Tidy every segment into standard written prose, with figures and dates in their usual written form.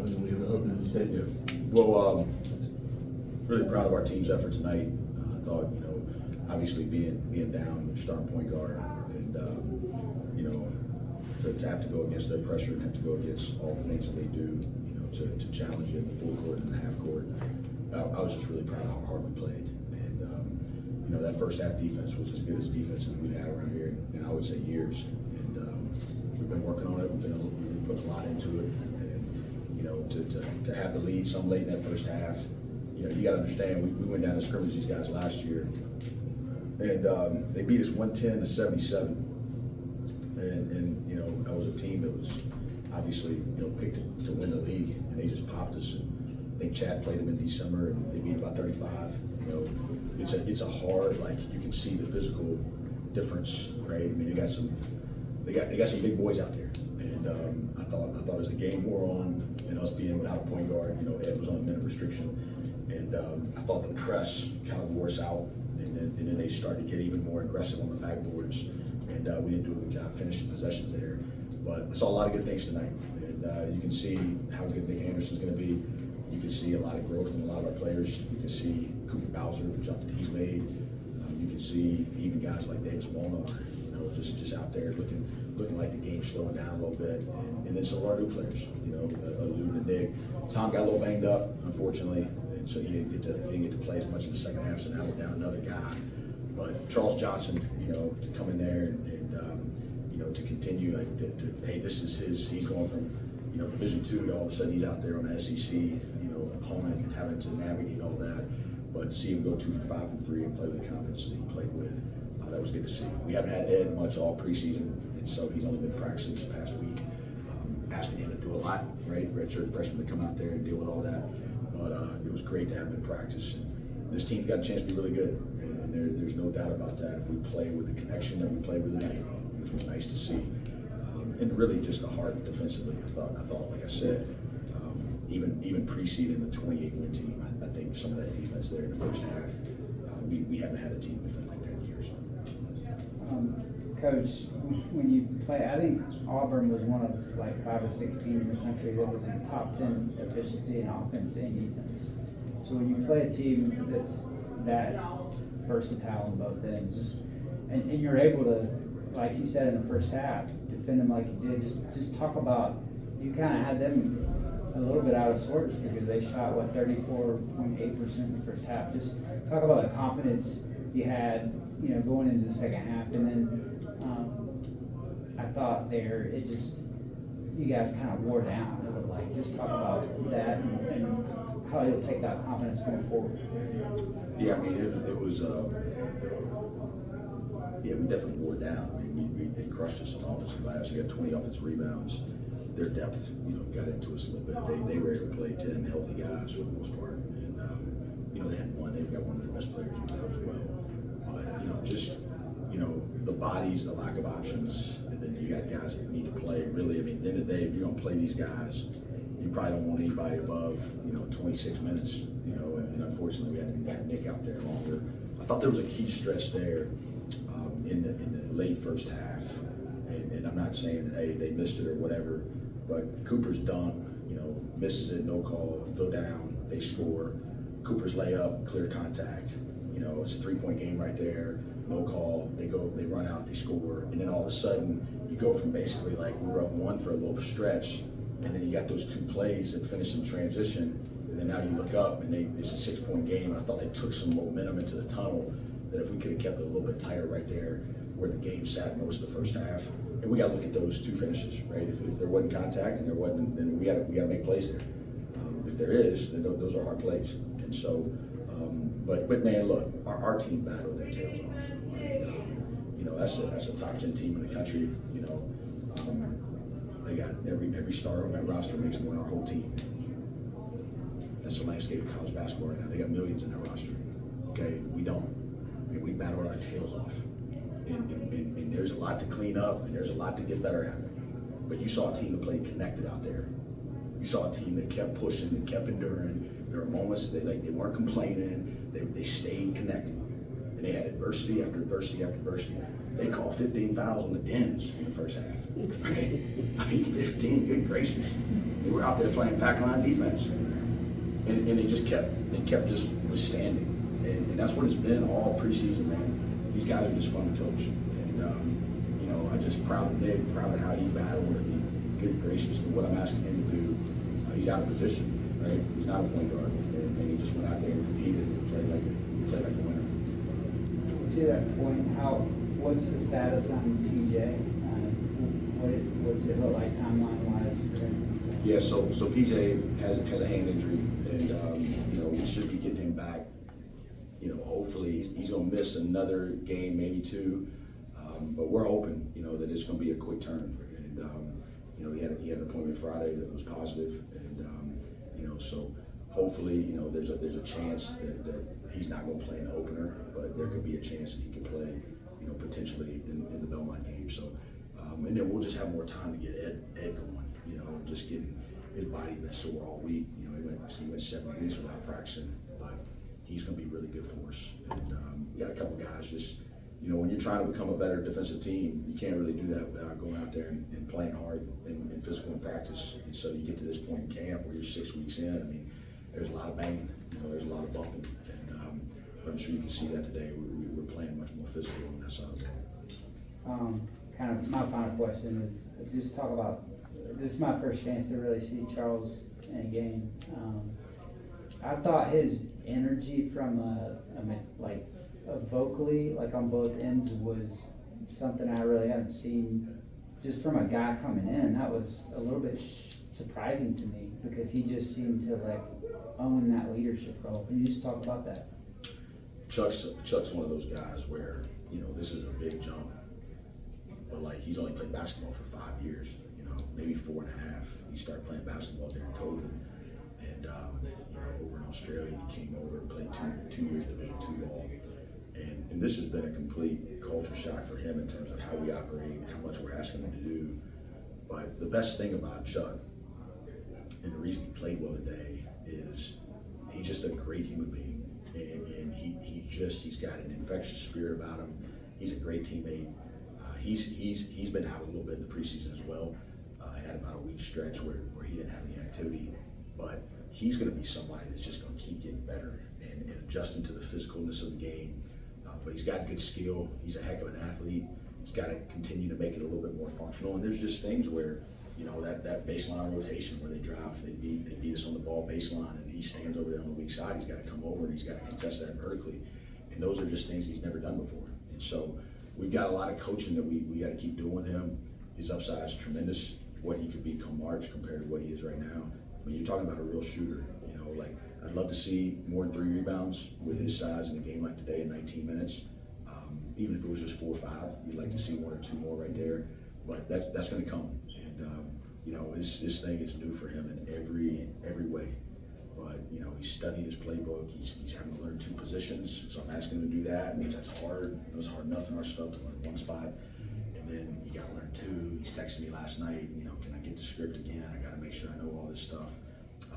when you opened the stadium. Well, really proud of our team's effort tonight. I thought, obviously being down, starting point guard, and to have to go against their pressure and have to go against all the things that they do, to challenge you in the full court and the half court. I was just really proud of how hard we played, and that first half defense was as good as defenses we've had around here in I would say years. And we've been working on it. We've been putting a lot into it, and to have the lead some late in that first half. You got to understand, we went down to scrimmage these guys last year, and they beat us 110-77. And that was a team that was obviously picked to win the league, and they just popped us. And I think Chad played them in December, and they beat about 35. It's a hard, like, you can see the physical difference, right? I mean, they got some big boys out there, and I thought as the game wore on, and us being without a point guard, Ed was on a minute restriction, and I thought the press kind of wore us out, and then they started to get even more aggressive on the backboards, and we didn't do a good job finishing possessions there. But I saw a lot of good things tonight, and you can see how good Nick Anderson's going to be. You can see a lot of growth in a lot of our players. You can see Cooper Bowser, the jump that he's made. You can see even guys like Davis Molnar, just out there looking like the game's slowing down a little bit. And then some of our new players, Lou and Nick. Tom got a little banged up, unfortunately, and so he didn't get to play as much in the second half. So now we're down another guy. But Charles Johnson, to come in there and to continue hey, this is he's going from Division II to all of a sudden he's out there on the SEC opponent and having to navigate all that. But to see him go 2 for 5 from 3 and play with the confidence that he played with, that was good to see. We haven't had Ed much all preseason, and so he's only been practicing this past week. Asking him to do a lot, right? Redshirt freshman to come out there and deal with all that. But it was great to have him in practice. This team's got a chance to be really good, and there's no doubt about that. If we play with the connection that we played with tonight, which was nice to see, and really just the heart defensively. I thought, like I said, even preceding the 28-win team, I think some of that defense there in the first half, we haven't had a team defend like that in years. Coach, when you play, I think Auburn was one of like 5 or 6 teams in the country that was in top 10 efficiency in offense and defense. So when you play a team that's that versatile on both ends, and you're able to, like you said in the first half, defend them like you did, just talk about, you kind of had them a little bit out of sorts because they shot 34.8% in the first half. Just talk about the confidence you had, going into the second half, and then I thought you guys kind of wore down. It looked like. Just talk about that and how you'll take that confidence going forward. Yeah, I mean it was. Yeah, we definitely wore down. I mean, they crushed us on offensive glass. We got 20 offensive rebounds. Their depth, got into us a little bit. They were able to play 10 healthy guys for the most part, and they had one. They've got one of their best players out as well. But just the bodies, the lack of options, and then you got guys that need to play. Really, I mean, at the end of the day, if you're gonna play these guys, you probably don't want anybody above 26 minutes. And unfortunately, we had Nick out there longer. I thought there was a key stretch there in the late first half, and I'm not saying that hey they missed it or whatever, but Cooper's dunk, misses it, no call, go down, they score. Cooper's layup, clear contact, it's a 3-point game right there, no call, they run out, they score, and then all of a sudden you go from basically like we were up 1 for a little stretch, and then you got those 2 plays that finish in transition, and then now you look up and it's a 6-point game, and I thought they took some momentum into the tunnel. That if we could have kept it a little bit tighter right there where the game sat most of the first half. And we got to look at those 2 finishes, right? If there wasn't contact and there wasn't, then we got to make plays there. If there is, then those are hard plays. And so, but man, look, our team battled their tails off. And, that's a top 10 team in the country. They got every star on that roster makes more than our whole team. That's the landscape of college basketball right now. They got millions in that roster. Okay, we don't. We battled our tails off, and there's a lot to clean up, and there's a lot to get better at. But you saw a team that played connected out there. You saw a team that kept pushing and kept enduring. There were moments that they weren't complaining. They stayed connected, and they had adversity after adversity after adversity. They called 15 fouls on the Dens in the first half. Right? I mean, 15. Good gracious. They were out there playing backline defense, and they kept just withstanding, and that's what it's been all preseason, man. These guys are just fun to coach, and you know, I'm just proud of Nick, proud of how he battled, and good gracious to what I'm asking him to do. He's out of position, right? He's not a point guard, and he just went out there and competed and played like a winner. To that point, what's the status on PJ? What's it look like timeline-wise for him? Yeah, so PJ has a hand injury, and you know, we should be getting him back. You know, hopefully he's going to miss another game, maybe two, but we're hoping, you know, that it's going to be a quick turn. And you know, he had an appointment Friday that was positive, and you know, so hopefully, you know, there's a chance that he's not going to play in the opener, but there could be a chance that he could play, you know, potentially in the Belmont game. So, and then we'll just have more time to get Ed going, you know, and just getting his body been sore all week. You know, he went 7 weeks without practicing, but he's going to be really good for us. And we got a couple guys just, you know, when you're trying to become a better defensive team, you can't really do that without going out there and playing hard and physical in practice. And so you get to this point in camp where you're 6 weeks in. I mean, there's a lot of banging, you know, there's a lot of bumping, and I'm sure you can see that today. We're playing much more physical on that side of it. Kind of my final question is just talk about, this is my first chance to really see Charles in a game. I thought his energy from vocally, like on both ends, was something I really haven't seen just from a guy coming in. That was a little bit surprising to me because he just seemed to like own that leadership role. Can you just talk about that? Chuck's one of those guys where, you know, this is a big jump, but like he's only played basketball for 5 years, you know, maybe 4.5. He started playing basketball during COVID, and you know, over in Australia, he came over and played two years Division II ball, and this has been a complete culture shock for him in terms of how we operate, how much we're asking him to do. But the best thing about Chuck, and the reason he played well today, is he's just a great human being, and he's got an infectious spirit about him. He's a great teammate. He's been out a little bit in the preseason as well. Had about a week stretch where he didn't have any activity, but he's going to be somebody that's just going to keep getting better and adjusting to the physicalness of the game. But he's got good skill. He's a heck of an athlete. He's got to continue to make it a little bit more functional. And there's just things where, you know, that baseline rotation where they drive, they beat us on the ball baseline, and he stands over there on the weak side. He's got to come over and he's got to contest that vertically. And those are just things he's never done before. And so we've got a lot of coaching that we got to keep doing with him. His upside is tremendous. What he could be come March compared to what he is right now. I mean, you're talking about a real shooter. You know, like I'd love to see more than 3 rebounds with his size in a game like today in 19 minutes. Even if it was just 4 or 5, you'd like to see 1 or 2 more right there. But that's going to come. And you know, this thing is new for him in every way. But you know, he's studying his playbook. He's having to learn 2 positions. So I'm asking him to do that, which that's hard. It was hard enough in our stuff to learn 1 spot. And then you got to learn 2. He's texting me last night, you know, can I get the script again? I got to make sure I know all this stuff.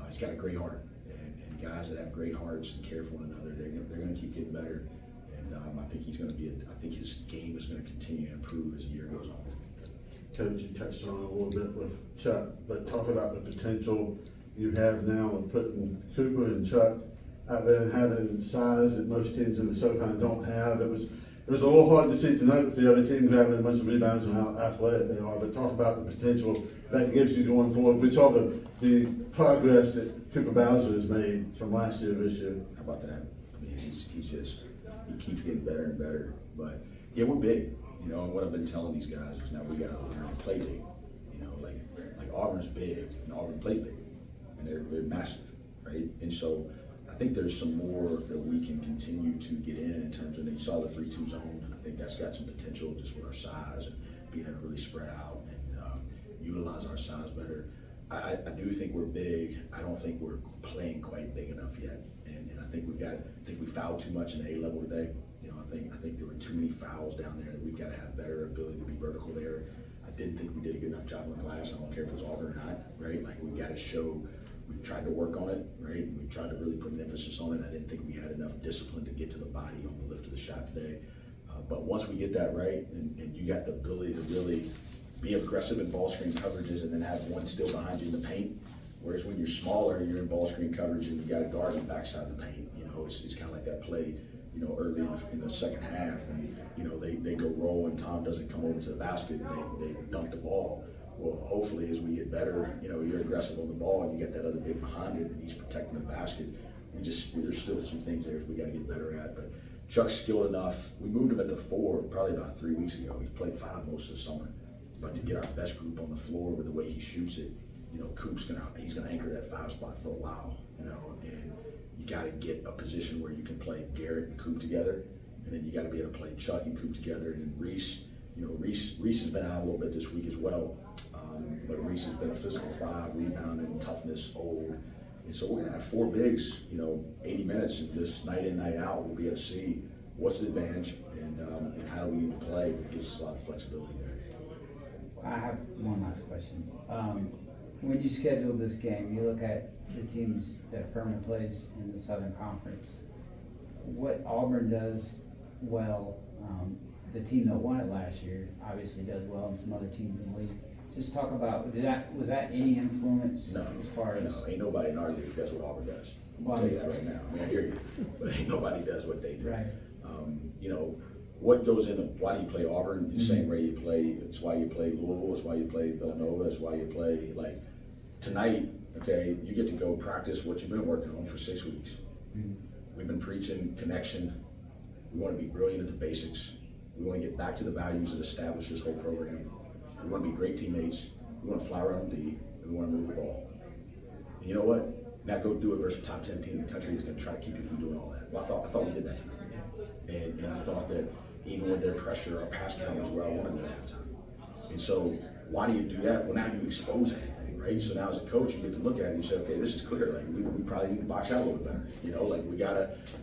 He's got a great heart, and guys that have great hearts and care for one another, they're going to keep getting better. And I think he's going to I think his game is going to continue to improve as the year goes on. Coach, you touched on it a little bit with Chuck, but talk about the potential you have now of putting Cooper and Chuck out there and having size that most teams in the SoCon don't have. It was a little hard to see tonight with the other teams having a bunch of rebounds and how athletic they are, but talk about the potential that gives you going forward. We saw the progress that Cooper Bowser has made from last year to this year. How about that? I mean, he keeps getting better and better. But yeah, we're big. You know, and what I've been telling these guys is now we got to learn to play big. You know, like Auburn's big, and Auburn plays big, and they're massive, right? And so I think there's some more that we can continue to get in terms of, you saw the 3-2 zone. I think that's got some potential just with our size and being able to really spread out and utilize our size better. I do think we're big. I don't think we're playing quite big enough yet. And I think we fouled too much in the A level today. You know, I think there were too many fouls down there that we've got to have better ability to be vertical there. I didn't think we did a good enough job on the glass. I don't care if it was Auburn or not, right? Like we've got to show. We've tried to work on it, right? And we've tried to really put an emphasis on it. I didn't think we had enough discipline to get to the body on the lift of the shot today. But once we get that right, and you got the ability to really be aggressive in ball screen coverages and then have one still behind you in the paint, Whereas when you're smaller, you're in ball screen coverage and you got a guard on the backside of the paint. You know, it's kind of like that play, you know, early in the second half, and you know they go roll and Tom doesn't come over to the basket and they dunk the ball. Well, hopefully as we get better, you know, you're aggressive on the ball and you get that other big behind it and he's protecting the basket. There's still some things there we got to get better at. But Chuck's skilled enough. We moved him at the 4 probably about 3 weeks ago. He played 5 most of the summer. But to get our best group on the floor with the way he shoots it, you know, he's gonna anchor that 5 spot for a while, you know, and you got to get a position where you can play Garrett and Coop together, and then you got to be able to play Chuck and Coop together, and then Reese. You know, Reese has been out a little bit this week as well, but Reese has been a physical 5, rebounding, toughness, old, and so we're gonna have 4 bigs, you know, 80 minutes, and just night in, night out, we'll be able to see what's the advantage and how do we need to play. It gives us a lot of flexibility there. I have one last question. When you schedule this game, you look at the teams that Furman plays in the Southern Conference. What Auburn does well, the team that won it last year obviously does well, and some other teams in the league. Just talk about, was that any influence No, as far as? no, ain't nobody in our league does what Auburn does. Well, I'll tell you that right now. I mean, I hear you, but ain't nobody does what they do. Right. You know, what goes into why do you play Auburn? The same way you play. It's why you play Louisville. It's why you play Villanova. It's why you play like tonight. Okay, you get to go practice what you've been working on for 6 weeks. We've been preaching connection. We want to be brilliant at the basics. We want to get back to the values that established this whole program. We want to be great teammates. We want to fly around the D, and we want to move the ball. And you know what? Now go do it versus a top 10 team in the country is going to try to keep you from doing all that. Well, I thought we did that tonight. And I thought that even with their pressure, our pass count was where I wanted it at halftime. And so why do you do that? Well, now you expose everything, right? So now as a coach, you get to look at it and you say, okay, this is clear. Like we probably need to box out a little bit better. You know, like you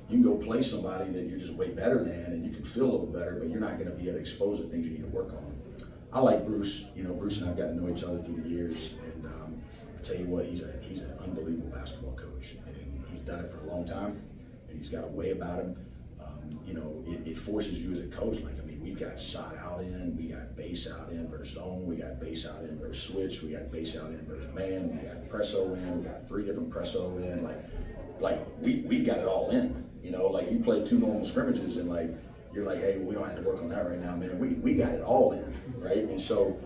can go play somebody that you're just way better than and you can feel a little better, but you're not going to be able to expose the things you need to work on. I like Bruce. You know, Bruce and I've gotten to know each other through the years, and I tell you what, he's an unbelievable basketball coach, and he's done it for a long time, and he's got a way about him. You know, it forces you as a coach. Like, I mean, we've got side out in, we got base out in versus zone, we got base out in versus switch, we got base out in versus man, we got presso in, we got 3 different presso in. Like we got it all in. You know, like you play 2 normal scrimmages, and like you're like, hey, we don't have to work on that right now, man. We got it all in, right? And so,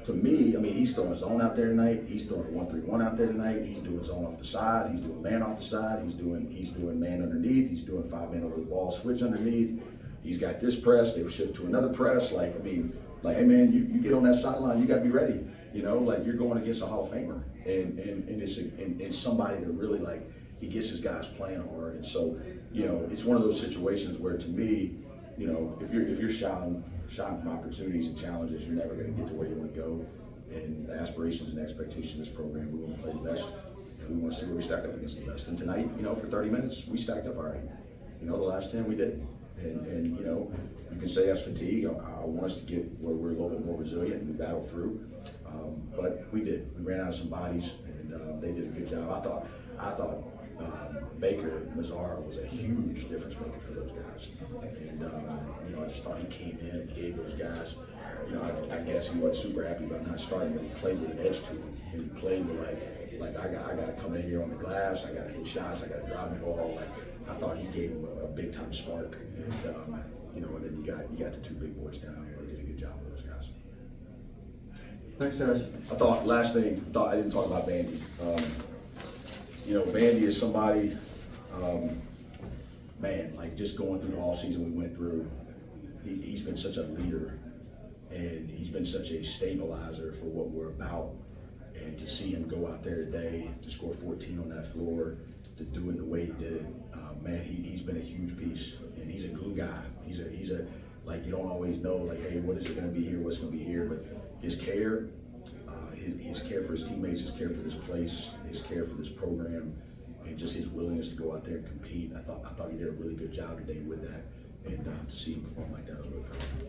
to me, I mean, he's throwing zone out there tonight. He's throwing 1-3-1 out there tonight. He's doing zone off the side. He's doing man off the side. He's doing man underneath. He's doing 5-man over the ball, switch underneath. He's got this press. They shift to another press. Like, I mean, like, hey man, you get on that sideline. You got to be ready. You know, like you're going against a Hall of Famer, and it's somebody that really like he gets his guys playing hard. And so, you know, it's one of those situations where to me, you know, if you're shouting from opportunities and challenges, you're never going to get to where you want to go. And the aspirations and expectations of this program, we want to play the best, and we want to see where we stack up against the best. And tonight, you know, for 30 minutes, we stacked up all right. You know, the last 10 we did. And you know, you can say that's fatigue. I want us to get where we're a little bit more resilient and we battle through. But we did. We ran out of some bodies, and they did a good job. I thought Baker Mazzara was a huge difference maker for those guys. And you know, I just thought he came in and gave those guys, you know, I guess he wasn't super happy about not starting, but he played with an edge to him. And he played with like I got to come in here on the glass, I got to hit shots, I got to drive the ball. Like I thought he gave him a big time spark. And you know, and then you got the 2 big boys down there. They did a good job with those guys. Thanks, guys. I thought last thing, I didn't talk about Vandy. You know, Vandy is somebody, man, like just going through the off season we went through, he's been such a leader, and he's been such a stabilizer for what we're about. And to see him go out there today to score 14 on that floor, to do it the way he did it, man, he's been a huge piece, and he's a glue guy. He's a like, you don't always know, like, hey, what is it going to be here? What's going to be here? But his care, his care for his teammates, his care for this place, his care for this program, and just his willingness to go out there and compete. I thought he did a really good job today with that, and to see him perform like that, I was really proud of him.